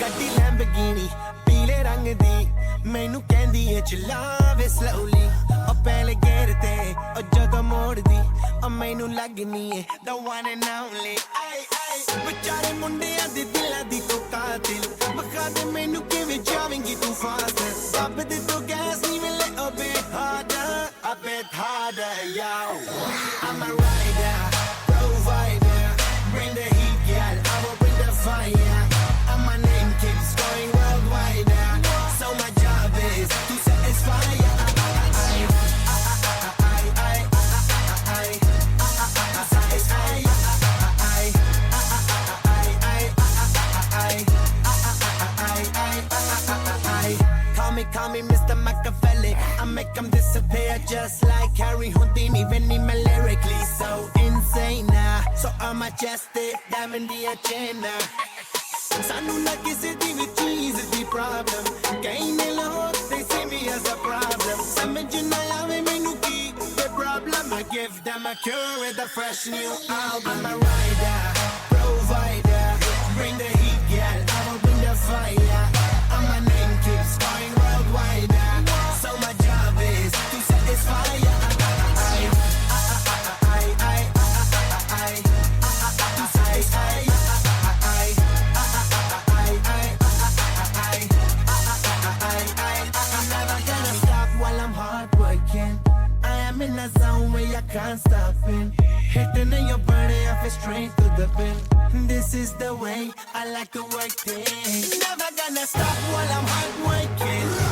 ਗੱਡੀ ਲੈਂਬਗੀਨੀ ਪੀਲੇ ਰੰਗ ਦੀ ਮੈਨੂੰ ਕਹਿੰਦੀ ਏ ਚਲਾਵੇ slowly ਉਹ ਪਹਿਲੇ ਗੇਰ ਤੇ ਉਹ ਜਦੋਂ ਮੋੜਦੀ ਉਹ ਮੈਨੂੰ ਲੱਗਨੀ ਏ the one and only ਵਿਚਾਰੇ ਮੁੰਡਿਆਂ ਦੇ ਦਿਲਾਂ ਦੀ ਤੂੰ ਕਾਤਿਲ ਬਖਾ ਦੇ ਮੈਨੂੰ ਕਿਵੇਂ ਜਾਵੇਂਗੀ ਤੂੰ ਫਾਸਟ ਰੱਬ ਦੇ ਤੋਂ ਗੈਸ ਨਹੀਂ ਮਿਲੇ a bit harder yo I'm a rider provider bring the heat girl I will bring the fire and my name keeps going worldwide so my job is to satisfy Call me Mr. Machiavelli I make them disappear just like Harry Houdini when I'm lyrically so insane so I'm majestic diamond the agenda ਸਾਨੂੰ ਨਾ ਕਿਸੇ ਦੀ ਵੀ ਚੀਜ਼ ਦੀ problem ਕਈ ਨੇ ਲੋਕ they see me as a problem ਸਮਝ ਨਾ ਆਵੇ ਮੈਨੂੰ ਕੀ the problem I give them a cure with a fresh new album I'm a rider provider bring the heat girl I will bring the fire and my name keeps going worldwide so my job is to satisfy in a zone where you can't stop in hitting in your body I feel straight to the pin this is the way I like to work things never gonna stop while I'm hard working